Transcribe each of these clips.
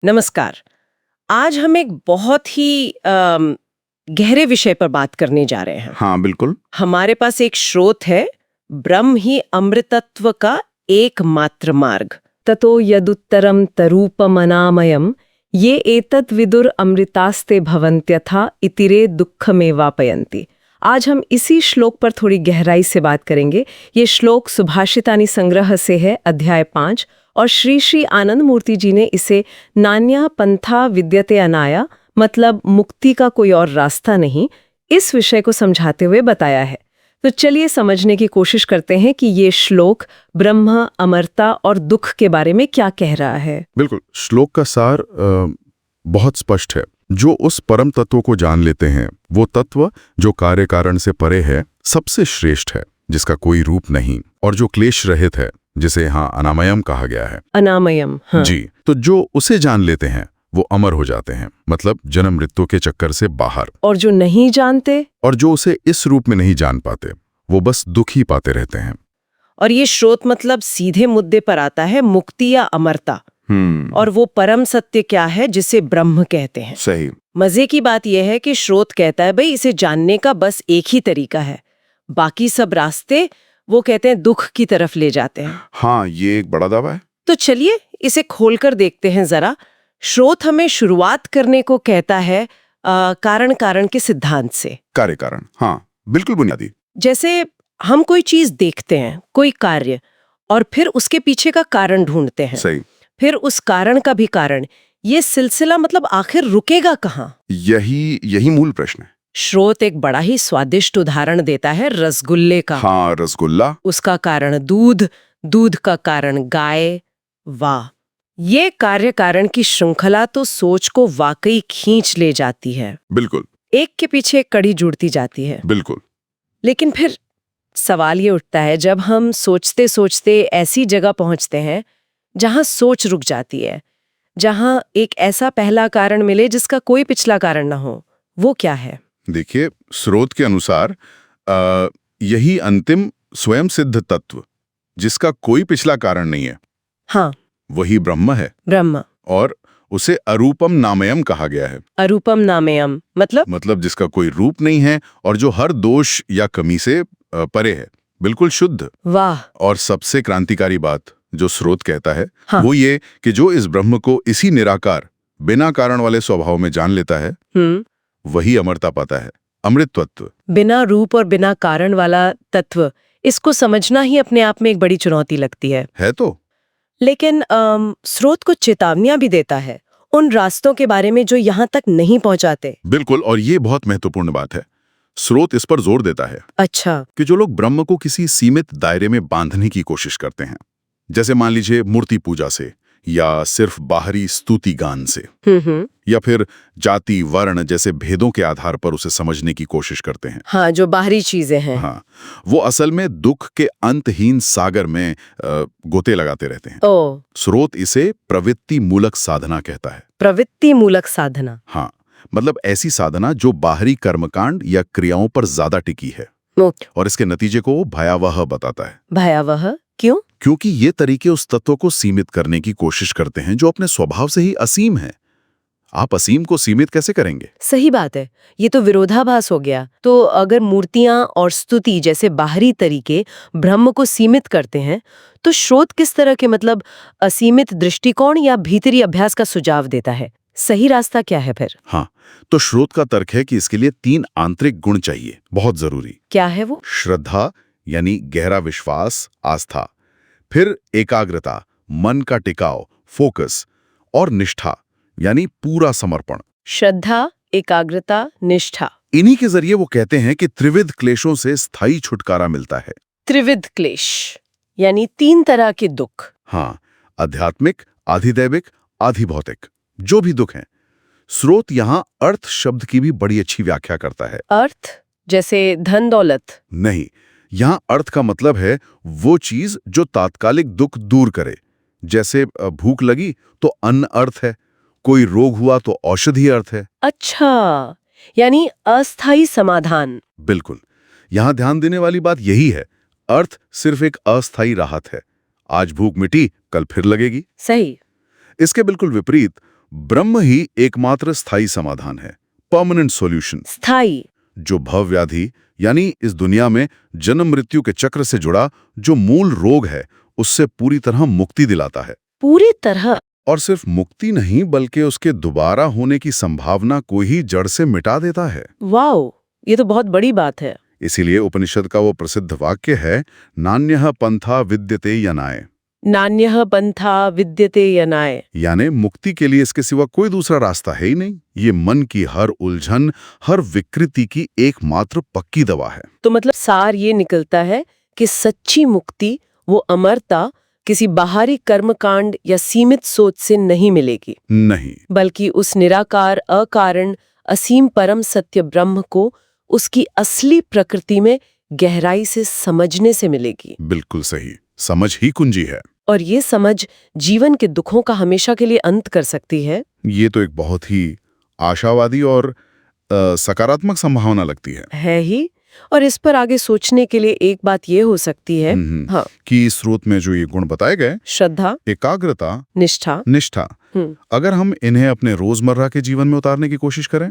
नमस्कार। आज हम एक बहुत ही गहरे विषय पर बात करने जा रहे हैं। हाँ, बिल्कुल। हमारे पास एक स्रोत है, ब्रह्म ही अमृतत्व का एकमात्र मार्ग। ततो यदुत्तरम तरूपमनामयम ये एतत् विदुर अमृतास्ते भवन्त्यथा इतिरे दुःखमेवापयन्ति। आज हम इसी श्लोक पर थोड़ी गहराई से बात करेंगे। ये श्लोक सुभाषितानि संग्रह से है, अध्याय 5, और श्री श्री आनंद मूर्ति जी ने इसे नान्या पंथा विद्यते अनाया, मतलब मुक्ति का कोई और रास्ता नहीं, इस विषय को समझाते हुए बताया है। तो चलिए समझने की कोशिश करते हैं कि ये श्लोक ब्रह्म, अमरता और दुख के बारे में क्या कह रहा है। बिल्कुल, श्लोक का सार बहुत स्पष्ट है। जो उस परम तत्व को जान लेते हैं, वो तत्व जो कार्य कारण से परे है, सबसे श्रेष्ठ है, जिसका कोई रूप नहीं, और जो क्लेश रहित है, जिसे यहाँ अनामयम कहा गया है। अनामयम, हाँ। जी, तो जो उसे जान लेते हैं वो अमर हो जाते हैं, मतलब जन्म मृत्यु के चक्कर से बाहर। और जो नहीं जानते, और जो उसे इस रूप में नहीं जान पाते, वो बस दुख ही पाते रहते हैं। और ये स्रोत मतलब सीधे मुद्दे पर आता है, मुक्ति या अमरता। और वो परम सत्य क्या है जिसे ब्रह्म कहते हैं। सही। मजे की बात यह है कि स्रोत कहता है भाई इसे जानने का बस एक ही तरीका है, बाकी सब रास्ते वो कहते हैं दुख की तरफ ले जाते हैं। हाँ, ये एक बड़ा दावा है। तो चलिए इसे खोलकर देखते हैं जरा। स्रोत हमें शुरुआत करने को कहता है कारण कारण के सिद्धांत से। कार्य कारण, हाँ, बिल्कुल बुनियादी। जैसे हम कोई चीज देखते हैं, कोई कार्य, और फिर उसके पीछे का कारण ढूंढते हैं। सही। फिर उस कारण का भी कारण, ये सिलसिला मतलब आखिर रुकेगा कहाँ? यही मूल प्रश्न है। स्रोत एक बड़ा ही स्वादिष्ट उदाहरण देता है, रसगुल्ले का। हाँ, रसगुल्ला। उसका कारण दूध, दूध का कारण गाय। वाह, ये कार्य कारण की श्रृंखला तो सोच को वाकई खींच ले जाती है। बिल्कुल। एक के पीछे एक कड़ी जुड़ती जाती है। बिल्कुल। लेकिन फिर सवाल ये उठता है, जब हम सोचते सोचते ऐसी जगह पहुंचते हैं जहां सोच रुक जाती है, जहां एक ऐसा पहला कारण मिले जिसका कोई पिछला कारण ना हो, वो क्या है? देखिए, स्रोत के अनुसार यही अंतिम स्वयं सिद्ध तत्व, जिसका कोई पिछला कारण नहीं है, हाँ, वही ब्रह्म है। ब्रह्म। और उसे अरूपम नामयम कहा गया है। अरूपम नामयम मतलब जिसका कोई रूप नहीं है और जो हर दोष या कमी से परे है, बिल्कुल शुद्ध। वाह। और सबसे क्रांतिकारी बात जो स्रोत कहता है, हाँ। वो ये कि जो इस ब्रह्म को इसी निराकार बिना कारण वाले स्वभाव में जान लेता है, वही अमरता पाता है, अमृत तत्व। बिना रूप और बिना कारण वाला तत्व, इसको समझना ही अपने आप में एक बड़ी चुनौती लगती है तो लेकिन स्रोत को चेतावनियां भी देता है उन रास्तों के बारे में जो यहाँ तक नहीं पहुँचाते। बिल्कुल, और ये बहुत महत्वपूर्ण बात है। स्रोत इस पर जोर देता है अच्छा। कि जो लोग ब्रह्म को किसी सीमित दायरे में बांधने की कोशिश करते हैं, जैसे मान लीजिए मूर्ति पूजा से, या सिर्फ बाहरी स्तुति गान से, या फिर जाति वर्ण जैसे भेदों के आधार पर उसे समझने की कोशिश करते हैं। हाँ, जो बाहरी चीजें हैं। हाँ, वो असल में दुख के अंतहीन सागर में गोते लगाते रहते हैं। ओ। स्रोत इसे प्रवृत्ति मूलक साधना कहता है। प्रवृत्ति मूलक साधना? हाँ, मतलब ऐसी साधना जो बाहरी कर्मकांड या क्रियाओं पर ज्यादा टिकी है, और इसके नतीजे को वो भयावह बताता है। भयावह क्यों? क्योंकि ये तरीके उस तत्व को सीमित करने की कोशिश करते हैं जो अपने स्वभाव से ही असीम है। आप असीम को सीमित कैसे करेंगे? सही बात है, ये तो विरोधाभास हो गया। तो अगर मूर्तियां और स्तुति जैसे बाहरी तरीके ब्रह्म को सीमित करते हैं, तो स्रोत किस तरह के मतलब असीमित दृष्टिकोण या भीतरी अभ्यास का सुझाव देता है? सही रास्ता क्या है फिर? हाँ, तो स्रोत का तर्क है कि इसके लिए 3 आंतरिक गुण चाहिए, बहुत जरूरी। क्या है वो? श्रद्धा यानी गहरा विश्वास, आस्था, फिर एकाग्रता, मन का टिकाव, फोकस, और निष्ठा यानी पूरा समर्पण। श्रद्धा, एकाग्रता, निष्ठा। इन्हीं के जरिए वो कहते हैं कि त्रिविध क्लेशों से स्थायी छुटकारा मिलता है। त्रिविध क्लेश यानी 3 तरह के दुख। हाँ, आध्यात्मिक, आधिदैविक, आधिभौतिक, जो भी दुख हैं। स्रोत यहाँ अर्थ शब्द की भी बड़ी अच्छी व्याख्या करता है। अर्थ जैसे धन दौलत? नहीं, यहाँ अर्थ का मतलब है वो चीज जो तात्कालिक दुख दूर करे। जैसे भूख लगी तो अन्न अर्थ है, कोई रोग हुआ तो औषधि अर्थ है। अच्छा, यानी अस्थायी समाधान। बिल्कुल, यहाँ ध्यान देने वाली बात यही है, अर्थ सिर्फ एक अस्थायी राहत है। आज भूख मिटी, कल फिर लगेगी। सही। इसके बिल्कुल विपरीत ब्रह्म ही एकमात्र स्थायी समाधान है, परमानेंट सॉल्यूशन, स्थायी। जो भवव्याधि यानी इस दुनिया में जन्म मृत्यु के चक्र से जुड़ा जो मूल रोग है उससे पूरी तरह मुक्ति दिलाता है। पूरी तरह? और सिर्फ मुक्ति नहीं बल्कि उसके दोबारा होने की संभावना को ही जड़ से मिटा देता है। वाओ, ये तो बहुत बड़ी बात है। इसीलिए उपनिषद का वो प्रसिद्ध वाक्य है, नान्यः पंथा विद्यते यनाय। नान्यः पंथा विद्यते यनाय। यानी मुक्ति के लिए इसके सिवा कोई दूसरा रास्ता है ही नहीं। ये मन की हर उलझन, हर विकृति की एकमात्र पक्की दवा है। तो मतलब सार ये निकलता है कि सच्ची मुक्ति, वो अमरता किसी बाहरी कर्मकांड या सीमित सोच से नहीं मिलेगी, नहीं, बल्कि उस निराकार, अकारण, असीम परम सत्य ब्रह्म को उसकी असली प्रकृति में गहराई से समझने से मिलेगी। बिल्कुल सही, समझ ही कुंजी है। और ये समझ जीवन के दुखों का हमेशा के लिए अंत कर सकती है। ये तो एक बहुत ही आशावादी और सकारात्मक संभावना लगती है ही। और इस पर आगे सोचने के लिए एक बात ये हो सकती है हाँ, कि इस स्रोत में जो ये गुण बताए गए, श्रद्धा, एकाग्रता, निष्ठा, अगर हम इन्हें अपने रोजमर्रा के जीवन में उतारने की कोशिश करें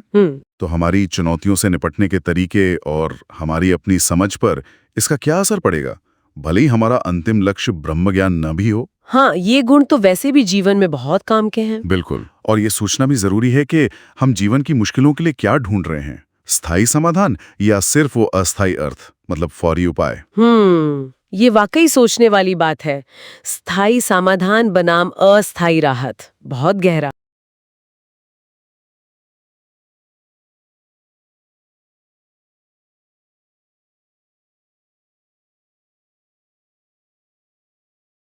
तो हमारी चुनौतियों से निपटने के तरीके और हमारी अपनी समझ पर इसका क्या असर पड़ेगा, भले ही हमारा अंतिम लक्ष्य ब्रह्म ज्ञान न भी हो। हाँ, ये गुण तो वैसे भी जीवन में बहुत काम के हैं। बिल्कुल। और ये सोचना भी जरूरी है कि हम जीवन की मुश्किलों के लिए क्या ढूंढ रहे हैं, स्थायी समाधान या सिर्फ वो अस्थायी अर्थ, मतलब फौरी उपाय। ये वाकई सोचने वाली बात है। स्थायी समाधान बनाम अस्थायी राहत, बहुत गहरा।